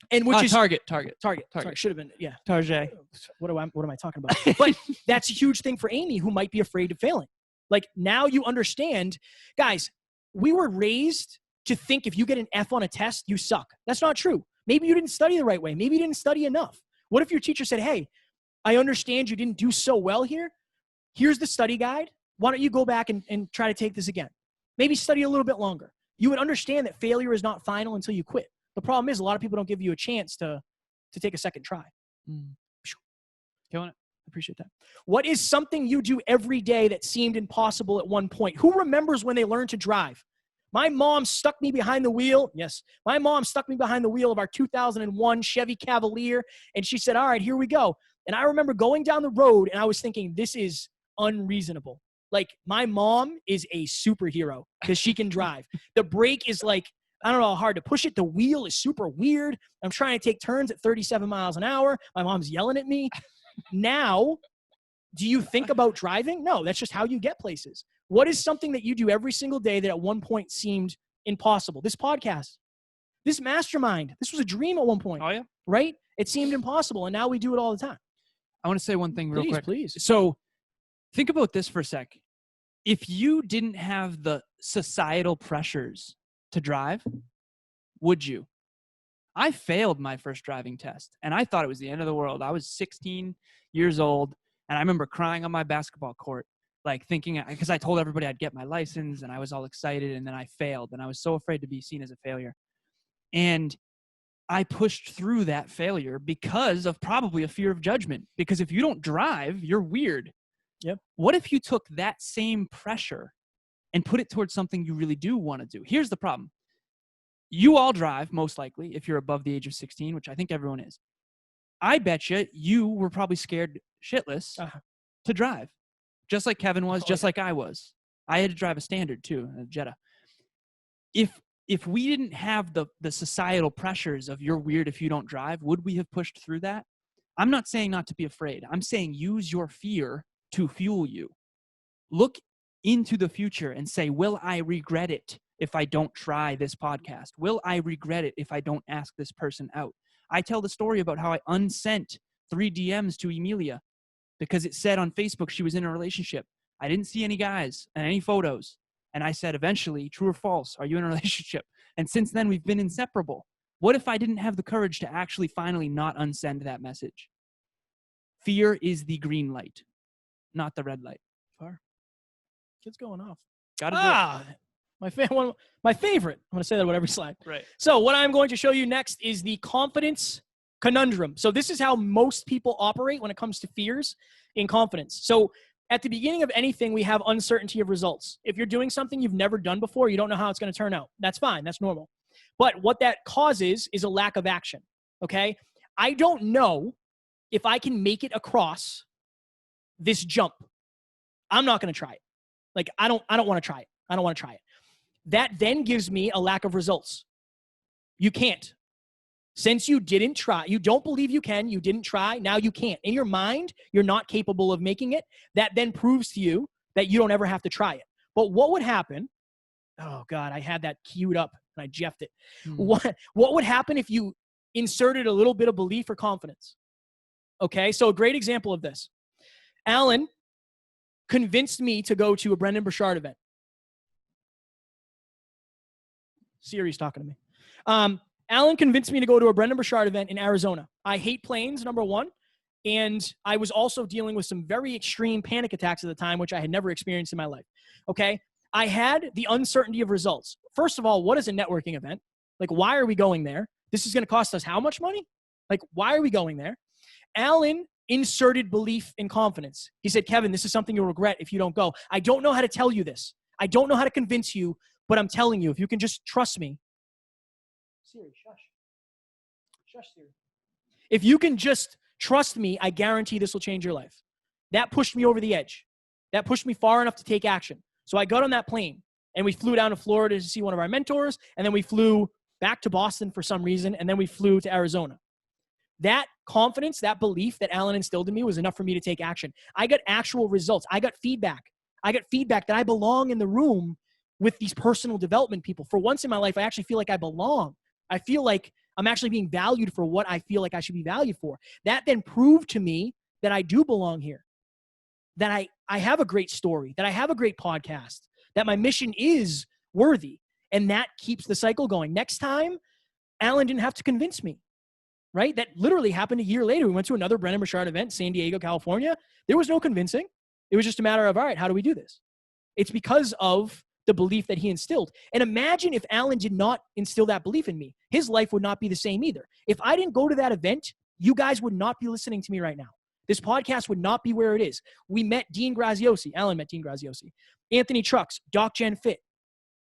And which is Target. Sorry, should have been, yeah. Target. What am I talking about? But that's a huge thing for Amy, who might be afraid of failing. Like now you understand, guys, we were raised to think if you get an F on a test, you suck. That's not true. Maybe you didn't study the right way. Maybe you didn't study enough. What if your teacher said, hey, I understand you didn't do so well here. Here's the study guide. Why don't you go back and try to take this again? Maybe study a little bit longer. You would understand that failure is not final until you quit. The problem is a lot of people don't give you a chance to take a second try. Killing it. Appreciate that. What is something you do every day that seemed impossible at one point? Who remembers when they learned to drive? My mom stuck me behind the wheel. Yes. My mom stuck me behind the wheel of our 2001 Chevy Cavalier. And she said, all right, here we go. And I remember going down the road and I was thinking, this is unreasonable. Like my mom is a superhero because she can drive. The brake is like, I don't know how hard to push it. The wheel is super weird. I'm trying to take turns at 37 miles an hour. My mom's yelling at me. Now, do you think about driving? No, that's just how you get places. What is something that you do every single day that at one point seemed impossible? This podcast, this mastermind, this was a dream at one point. Oh, yeah. Right? It seemed impossible, and now we do it all the time. I want to say one thing real quick. Please. So think about this for a sec. If you didn't have the societal pressures to drive, would you? I failed my first driving test, and I thought it was the end of the world. I was 16 years old, and I remember crying on my basketball court, like thinking, because I told everybody I'd get my license, and I was all excited, and then I failed, and I was so afraid to be seen as a failure. And I pushed through that failure because of probably a fear of judgment. Because if you don't drive, you're weird. Yep. What if you took that same pressure and put it towards something you really do want to do? Here's the problem. You all drive, most likely, if you're above the age of 16, which I think everyone is. I bet you were probably scared shitless to drive, just like Kevin was, just like I was. I had to drive a Standard, too, a Jetta. If we didn't have the societal pressures of you're weird if you don't drive, would we have pushed through that? I'm not saying not to be afraid. I'm saying use your fear to fuel you. Look into the future and say, will I regret it if I don't try this podcast? Will I regret it if I don't ask this person out? I tell the story about how I unsent 3 DMs to Emilia because it said on Facebook she was in a relationship. I didn't see any guys and any photos. And I said, eventually, true or false, are you in a relationship? And since then, we've been inseparable. What if I didn't have the courage to actually finally not unsend that message? Fear is the green light, not the red light. Far. Kid's going off. Gotta do it. My favorite. I'm going to say that with every slide. Right. So what I'm going to show you next is the confidence conundrum. So this is how most people operate when it comes to fears in confidence. So at the beginning of anything, we have uncertainty of results. If you're doing something you've never done before, you don't know how it's going to turn out. That's fine. That's normal. But what that causes is a lack of action. Okay? I don't know if I can make it across this jump. I'm not going to try it. Like, I don't want to try it. I don't want to try it. That then gives me a lack of results. You can't. Since you didn't try, you don't believe you can, you didn't try, now you can't. In your mind, you're not capable of making it. That then proves to you that you don't ever have to try it. But what would happen? Oh God, I had that queued up and I jeffed it. What would happen if you inserted a little bit of belief or confidence? Okay, so a great example of this. Alan convinced me to go to a Brendan Burchard event. Siri's talking to me. Alan convinced me to go to a Brendan Burchard event in Arizona. I hate planes, number one. And I was also dealing with some very extreme panic attacks at the time, which I had never experienced in my life. Okay. I had the uncertainty of results. First of all, what is a networking event? Like, why are we going there? This is going to cost us how much money? Like, why are we going there? Alan inserted belief and confidence. He said, Kevin, this is something you'll regret if you don't go. I don't know how to tell you this. I don't know how to convince you, but I'm telling you, if you can just trust me. Siri, shush. Shush, Siri. If you can just trust me, I guarantee this will change your life. That pushed me over the edge. That pushed me far enough to take action. So I got on that plane and we flew down to Florida to see one of our mentors. And then we flew back to Boston for some reason. And then we flew to Arizona. That confidence, that belief that Alan instilled in me was enough for me to take action. I got actual results. I got feedback. I got feedback that I belong in the room with these personal development people. For once in my life, I actually feel like I belong. I feel like I'm actually being valued for what I feel like I should be valued for. That then proved to me that I do belong here, that I have a great story, that I have a great podcast, that my mission is worthy. And that keeps the cycle going. Next time, Alan didn't have to convince me, right? That literally happened a year later. We went to another Brendan Burchard event, San Diego, California. There was no convincing. It was just a matter of, all right, how do we do this? It's because of the belief that he instilled. And imagine if Alan did not instill that belief in me. His life would not be the same either. If I didn't go to that event, you guys would not be listening to me right now. This podcast would not be where it is. We met Dean Graziosi. Alan met Dean Graziosi. Anthony Trucks, Doc Gen Fit.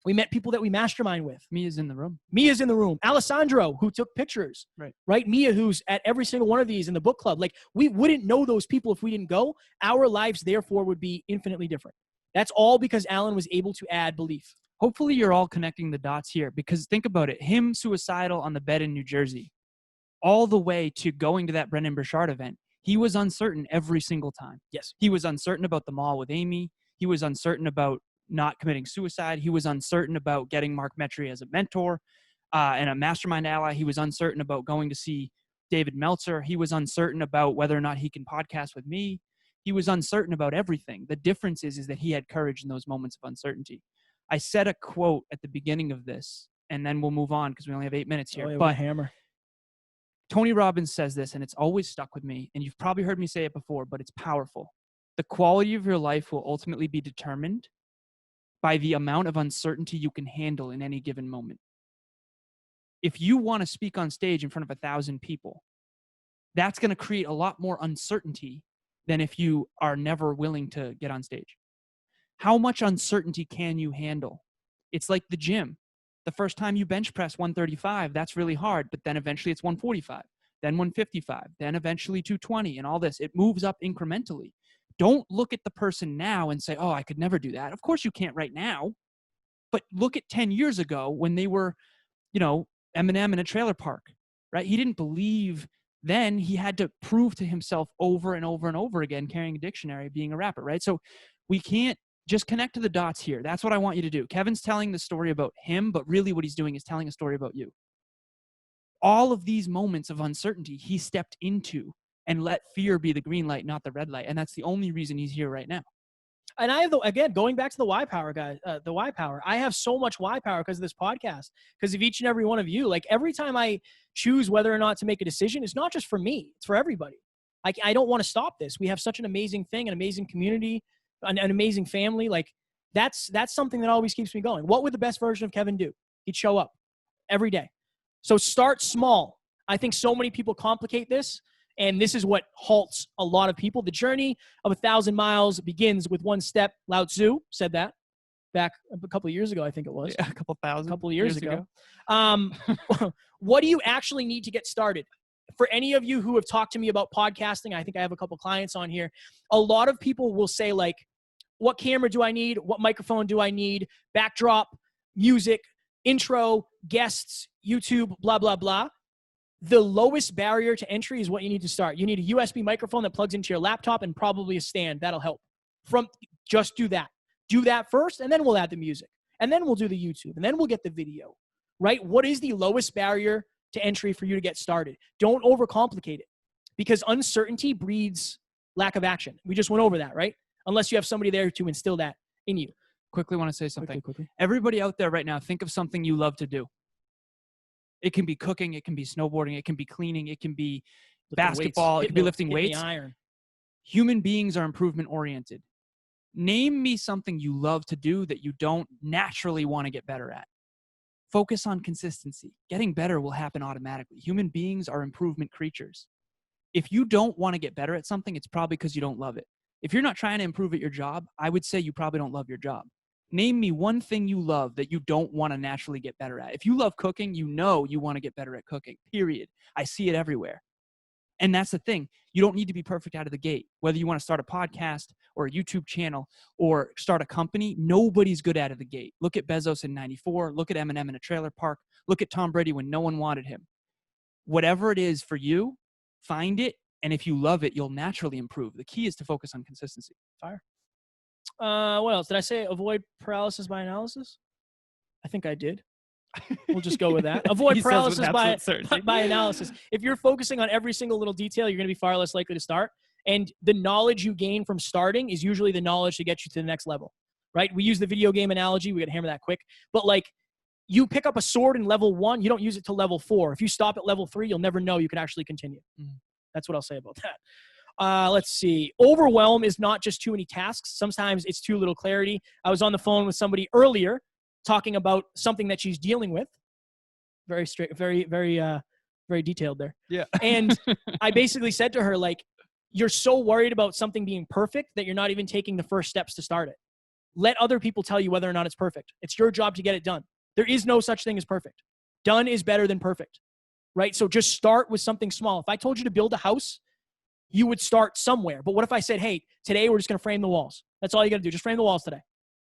We met people that we mastermind with. Mia's in the room. Mia's in the room. Alessandro, who took pictures. Right? Mia, who's at every single one of these in the book club. Like, we wouldn't know those people if we didn't go. Our lives, therefore, would be infinitely different. That's all because Alan was able to add belief. Hopefully you're all connecting the dots here, because think about it. Him suicidal on the bed in New Jersey, all the way to going to that Brendan Burchard event. He was uncertain every single time. Yes. He was uncertain about the mall with Amy. He was uncertain about not committing suicide. He was uncertain about getting Mark Metry as a mentor and a mastermind ally. He was uncertain about going to see David Meltzer. He was uncertain about whether or not he can podcast with me. He was uncertain about everything. The difference is that he had courage in those moments of uncertainty. I said a quote at the beginning of this, and then we'll move on because we only have 8 minutes here. Oh, yeah, but hammer. Tony Robbins says this, and it's always stuck with me, and you've probably heard me say it before, but it's powerful. The quality of your life will ultimately be determined by the amount of uncertainty you can handle in any given moment. If you want to speak on stage in front of 1,000 people, that's going to create a lot more uncertainty than if you are never willing to get on stage. How much uncertainty can you handle? It's like the gym. The first time you bench press 135, that's really hard, but then eventually it's 145, then 155, then eventually 220, and all this. It moves up incrementally. Don't look at the person now and say, oh, I could never do that. Of course you can't right now, but look at 10 years ago when they were, Eminem in a trailer park, right? He didn't believe then. He had to prove to himself over and over and over again, carrying a dictionary, being a rapper, right? So we can't just connect to the dots here. That's what I want you to do. Kevin's telling the story about him, but really what he's doing is telling a story about you. All of these moments of uncertainty, he stepped into and let fear be the green light, not the red light. And that's the only reason he's here right now. And I have, again, going back to the why power, guys, the why power, I have so much why power because of this podcast, because of each and every one of you. Like every time I choose whether or not to make a decision, it's not just for me, it's for everybody. I don't want to stop this. We have such an amazing thing, an amazing community, an amazing family. Like that's something that always keeps me going. What would the best version of Kevin do? He'd show up every day. So start small. I think so many people complicate this. And this is what halts a lot of people. The journey of 1,000 miles begins with one step. Lao Tzu said that back a couple of years ago, I think it was. Yeah, a couple of years ago. What do you actually need to get started? For any of you who have talked to me about podcasting, I think I have a couple clients on here. A lot of people will say like, what camera do I need? What microphone do I need? Backdrop, music, intro, guests, YouTube, blah, blah, blah. The lowest barrier to entry is what you need to start. You need a USB microphone that plugs into your laptop and probably a stand. That'll help. Just do that. Do that first, and then we'll add the music. And then we'll do the YouTube, and then we'll get the video, right? What is the lowest barrier to entry for you to get started? Don't overcomplicate it because uncertainty breeds lack of action. We just went over that, right? Unless you have somebody there to instill that in you. Quickly want to say something. Quickly. Everybody out there right now, think of something you love to do. It can be cooking, it can be snowboarding, it can be cleaning, it can be basketball, it can be lifting weights. Iron. Human beings are improvement oriented. Name me something you love to do that you don't naturally want to get better at. Focus on consistency. Getting better will happen automatically. Human beings are improvement creatures. If you don't want to get better at something, it's probably because you don't love it. If you're not trying to improve at your job, I would say you probably don't love your job. Name me one thing you love that you don't want to naturally get better at. If you love cooking, you know you want to get better at cooking, period. I see it everywhere. And that's the thing. You don't need to be perfect out of the gate. Whether you want to start a podcast or a YouTube channel or start a company, nobody's good out of the gate. Look at Bezos in 94. Look at Eminem in a trailer park. Look at Tom Brady when no one wanted him. Whatever it is for you, find it. And if you love it, you'll naturally improve. The key is to focus on consistency. Fire. What else? Did I say avoid paralysis by analysis? I think I did. We'll just go with that. Avoid paralysis by analysis. If you're focusing on every single little detail, you're going to be far less likely to start. And the knowledge you gain from starting is usually the knowledge to get you to the next level, right? We use the video game analogy. We got to hammer that quick. But like you pick up a sword in level 1, you don't use it to level 4. If you stop at level 3, you'll never know you can actually continue. That's what I'll say about that. Let's see. Overwhelm is not just too many tasks. Sometimes it's too little clarity. I was on the phone with somebody earlier talking about something that she's dealing with. Very straight, very detailed there. Yeah. And I basically said to her, like, you're so worried about something being perfect that you're not even taking the first steps to start it. Let other people tell you whether or not it's perfect. It's your job to get it done. There is no such thing as perfect. Done is better than perfect, right? So just start with something small. If I told you to build a house, you would start somewhere. But what if I said, hey, today we're just going to frame the walls? That's all you got to do. Just frame the walls today.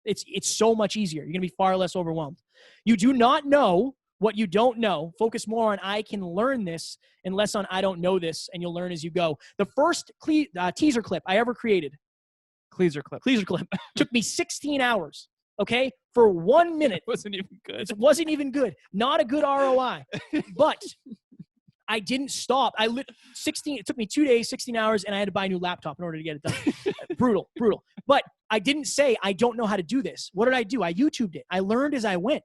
It's so much easier. You're going to be far less overwhelmed. You do not know what you don't know. Focus more on I can learn this and less on I don't know this, and you'll learn as you go. The first teaser clip I ever created, Cleaser clip, took me 16 hours, okay, for 1 minute. It wasn't even good. It wasn't even good. Not a good ROI. But I didn't stop. It took me 2 days, 16 hours, and I had to buy a new laptop in order to get it done. Brutal. But I didn't say, I don't know how to do this. What did I do? I YouTubed it. I learned as I went.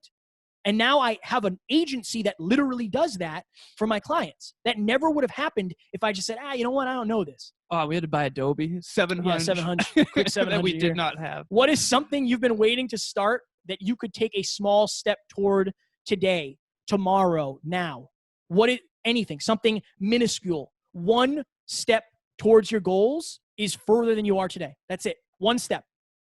And now I have an agency that literally does that for my clients. That never would have happened if I just said, you know what? I don't know this. Oh, we had to buy Adobe 700. Yeah, 700, quick 700 that we a year. did not have. What is something you've been waiting to start that you could take a small step toward today, tomorrow, now? Anything, something minuscule. One step towards your goals is further than you are today. That's it. One step.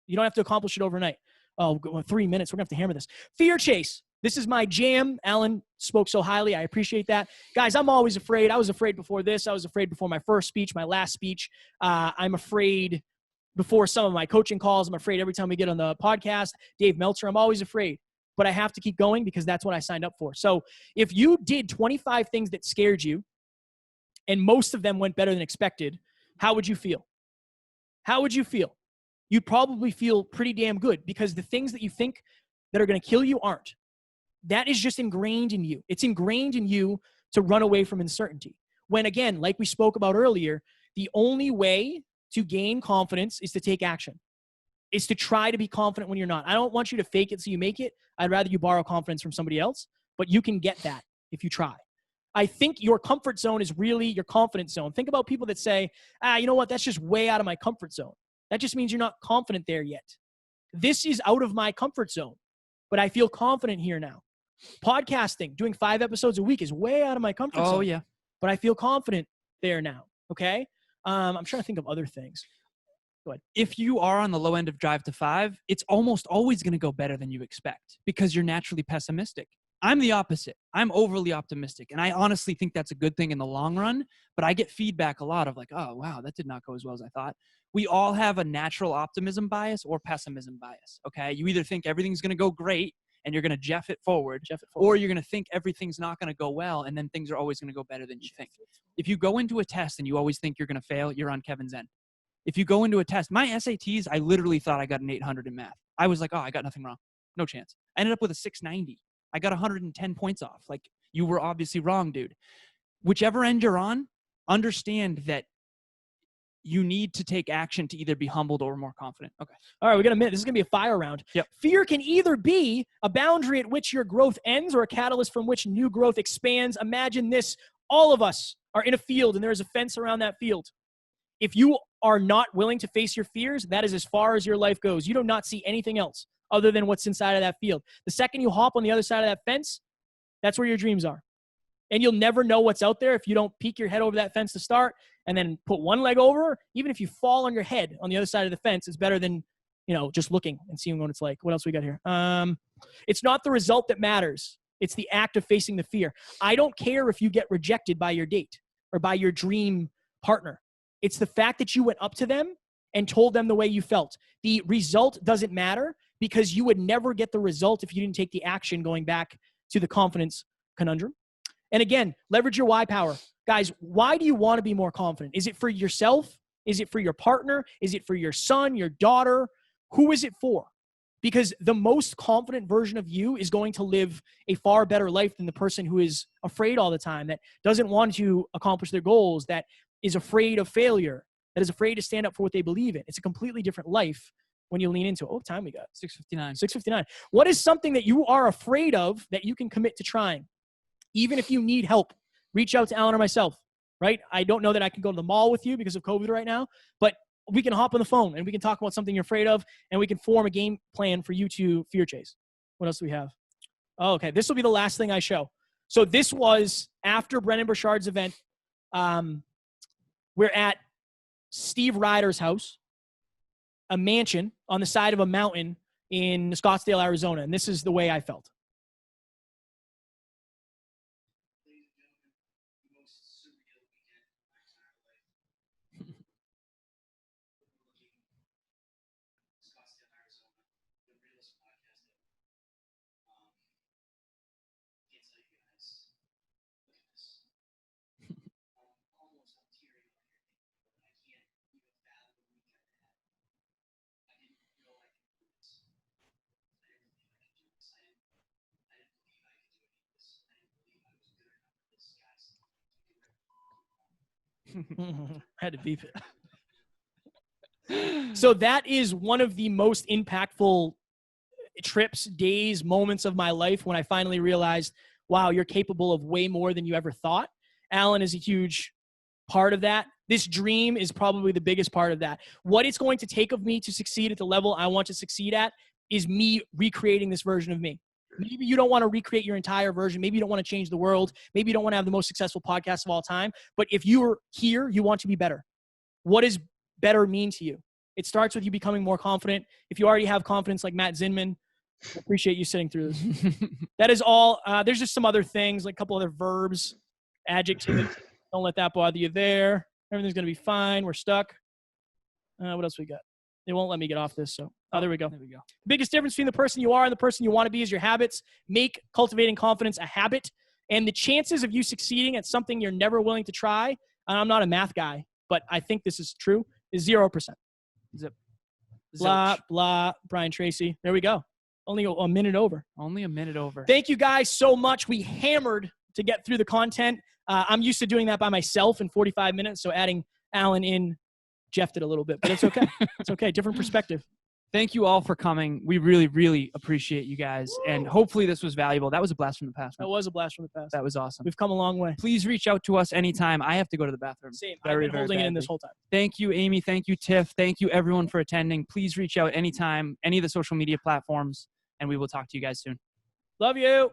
You don't have to accomplish it overnight. 3 minutes. We're going to have to hammer this. Fear chase. This is my jam. Alan spoke so highly. I appreciate that. Guys, I'm always afraid. I was afraid before this. I was afraid before my first speech, my last speech. I'm afraid before some of my coaching calls. I'm afraid every time we get on the podcast. Dave Meltzer, I'm always afraid. But I have to keep going because that's what I signed up for. So if you did 25 things that scared you, and most of them went better than expected, how would you feel? How would you feel? You'd probably feel pretty damn good because the things that you think that are going to kill you aren't. That is just ingrained in you. It's ingrained in you to run away from uncertainty. When, again, like we spoke about earlier, the only way to gain confidence is to take action. Is to try to be confident when you're not. I don't want you to fake it so you make it. I'd rather you borrow confidence from somebody else, but you can get that if you try. I think your comfort zone is really your confidence zone. Think about people that say, you know what? That's just way out of my comfort zone. That just means you're not confident there yet. This is out of my comfort zone, but I feel confident here now. Podcasting, doing 5 episodes a week is way out of my comfort zone. Oh, yeah. But I feel confident there now, okay? I'm trying to think of other things. Go ahead. If you are on the low end of Drive to 5, it's almost always going to go better than you expect because you're naturally pessimistic. I'm the opposite. I'm overly optimistic. And I honestly think that's a good thing in the long run. But I get feedback a lot of like, oh, wow, that did not go as well as I thought. We all have a natural optimism bias or pessimism bias, okay? You either think everything's going to go great and you're going to jeff it forward, or you're going to think everything's not going to go well and then things are always going to go better than you think. If you go into a test and you always think you're going to fail, you're on Kevin's end. If you go into a test, my SATs, I literally thought I got an 800 in math. I was like, I got nothing wrong. No chance. I ended up with a 690. I got 110 points off. Like, you were obviously wrong, dude. Whichever end you're on, understand that you need to take action to either be humbled or more confident. Okay. All right, we got a minute. This is going to be a fire round. Yep. Fear can either be a boundary at which your growth ends or a catalyst from which new growth expands. Imagine this. All of us are in a field and there is a fence around that field. If you are not willing to face your fears, that is as far as your life goes. You do not see anything else other than what's inside of that field. The second you hop on the other side of that fence, that's where your dreams are. And you'll never know what's out there if you don't peek your head over that fence to start and then put one leg over. Even if you fall on your head on the other side of the fence, it's better than, just looking and seeing what it's like. What else we got here? It's not the result that matters. It's the act of facing the fear. I don't care if you get rejected by your date or by your dream partner. It's the fact that you went up to them and told them the way you felt. The result doesn't matter because you would never get the result if you didn't take the action, going back to the confidence conundrum. And again, leverage your why power. Guys, why do you want to be more confident? Is it for yourself? Is it for your partner? Is it for your son, your daughter? Who is it for? Because the most confident version of you is going to live a far better life than the person who is afraid all the time, that doesn't want to accomplish their goals, that is afraid of failure, that is afraid to stand up for what they believe in. It's a completely different life when you lean into it. What time we got? 6:59. 6:59. What is something that you are afraid of that you can commit to trying? Even if you need help, reach out to Alan or myself, right? I don't know that I can go to the mall with you because of COVID right now, but we can hop on the phone and we can talk about something you're afraid of and we can form a game plan for you to fear chase. What else do we have? Oh, okay. This will be the last thing I show. So this was after Brennan Burchard's event. We're at Steve Ryder's house, a mansion on the side of a mountain in Scottsdale, Arizona. And this is the way I felt. Had to beep it. So that is one of the most impactful trips, days, moments of my life when I finally realized, wow, you're capable of way more than you ever thought. Alan is a huge part of that. This dream is probably the biggest part of that. What it's going to take of me to succeed at the level I want to succeed at is me recreating this version of me. Maybe you don't want to recreate your entire version. Maybe you don't want to change the world. Maybe you don't want to have the most successful podcast of all time. But if you're here, you want to be better. What does better mean to you? It starts with you becoming more confident. If you already have confidence like Matt Zinman, I appreciate you sitting through this. That is all. There's just some other things, like a couple other verbs, adjectives. Don't let that bother you there. Everything's going to be fine. We're stuck. What else we got? They won't let me get off this. So there we go. There we go. The biggest difference between the person you are and the person you want to be is your habits. Make cultivating confidence a habit. And the chances of you succeeding at something you're never willing to try, and I'm not a math guy, but I think this is true, is 0%. Zip. Blah, Zilch. blah, Brian Tracy. There we go. Only a minute over. Only a minute over. Thank you guys so much. We hammered to get through the content. I'm used to doing that by myself in 45 minutes, so adding Alan in, Jeff did a little bit, but it's okay. It's okay. Different perspective. Thank you all for coming. We really, really appreciate you guys. And hopefully this was valuable. That was a blast from the past. That was a blast from the past. That was awesome. We've come a long way. Please reach out to us anytime. I have to go to the bathroom. Same. Very, I've been holding very it in this badly. whole time. Thank you, Amy. Thank you, Tiff. Thank you, everyone, for attending. Please reach out anytime, any of the social media platforms, and we will talk to you guys soon. Love you.